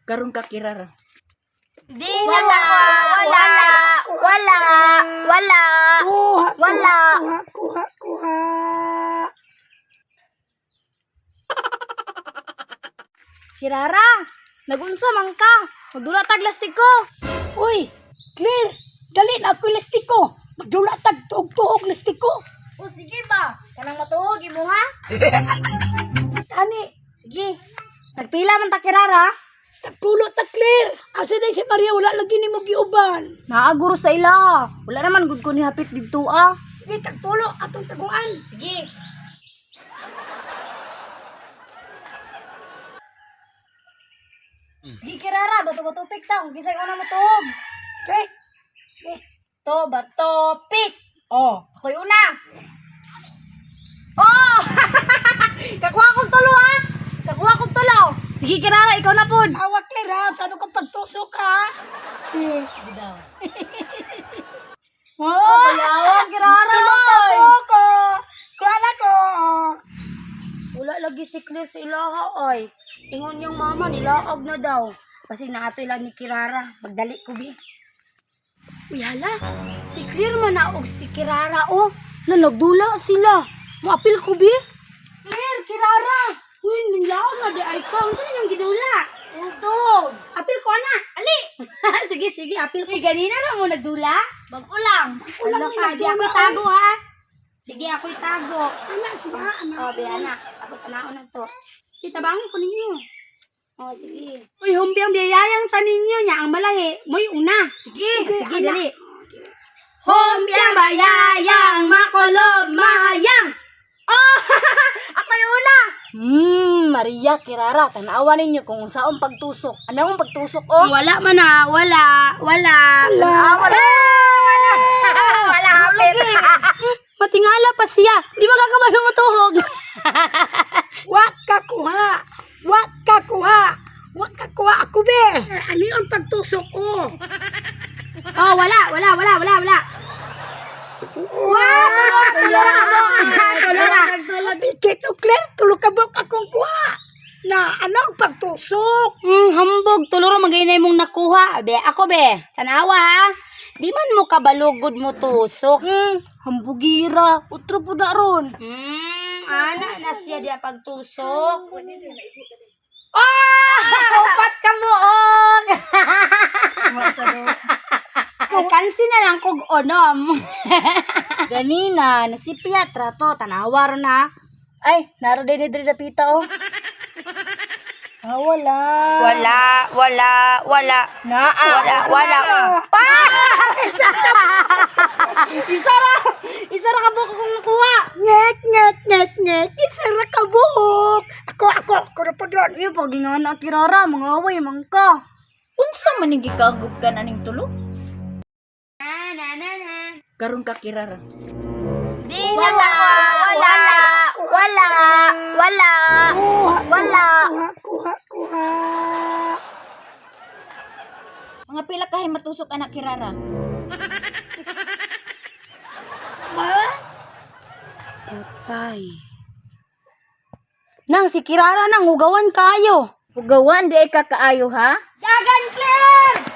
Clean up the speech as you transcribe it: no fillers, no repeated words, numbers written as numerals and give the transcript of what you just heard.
Karon ka Kirara. Di na wala. Wala. Kuha. Kirara, nagunsa man ka. Magdula tag lastik ko. Uy, Claire, dali na ako listiko. Magdula tag tuog-tuog listiko. O sige ba? Kanang matuog imo ha? Tani, Sige. Nagpila man ta Kirara. tagpulo ta Claire. Asa na si Maria wala lagi ni mo giuban. Naaguro sa ila. Wala naman gud ko ni hapit didto ah. Sige, tagpulo atong taguan. Sige. Sige Kirara, bato-bato pik ta. Kung kisay ko na matuog. Okay? To, bato, pik. Oh, ako'y una. Oh! Kakuha kong tulo ha. Kakuha kong tulo. Sige Kirara, ikaw na po. Awa Claire ha, saan ka pagtusok ha? Eh. Oh, bayawan Kirara. Tulog ka po ko. Kuhala ko. Wala lagi si Claire sa ilaha ay. Ingon yung mama nilaog na daw. Kasi naatoy lang ni Kirara. Magdali ko bi. Uy hala, si Claire man naog si Kirara oh. Nalagdula sila. Maapil ko bi. Claire, Kirara. Uy, nilaog na di ay ka. Saan yung gidula? Tugtog. Apil ko na. Ali. sige, apil ko. Uy, ganina na mo nagdula? Bago lang. Ano ka, di ako tago ha. Sige, ako'y tago. Anak, siya, anak. Oh, biana. Ako sa naon na to. Si tabangin ko ninyo. Oh, sige. Uy, humbiang biyayang tanin nyo niya ang malahi. Mo'y una. Sige, dali. Humbiang bayayang makulob mahayang. Oh, ako yung una. Maria, Kirara, tanawa ninyo kung saan pagtusok. Ano ang pagtusok, oh? Wala man na, wala. Wala. Hapit. Matingala pa siya. Di ba kakabalo mo tuhog? Wak ka kuha ako be. Ano yung pagtusok ko? Oh, wala. Tulora. Bikit o Claire, tulog ka bok akong kuha. Na anong pagtusok? Hambog. Tulora magainay mong nakuha. Be, ako be. Tanawa ha. Di man mo kabalugod mo tusok. Hambugira. Utro po na ron. Ana na siya dia pagtusok. Oh! Upat ka mo, og! Kansi na lang kog onom. Ganina, nasipiyat rato. Tanawar na. Ay, naro din ni Drida Pita, oh. Wala. Wala. Wala. Isara ka buhok kung nakuha. Ngek. Isara ka buhok. Ako na po doon. Iyo, pag ginawa na Kirara, mga away, mangka. Unsa man ning gikagup ka na ning tulo? Na. Karon ka Kirara. Di na wala. Kuha. Mga pila ka matusok anak Kirara. Patay. Nang si Kirara nang hugawan kayo. Hugawan di ay kakaayo ha? Dagan, Claire!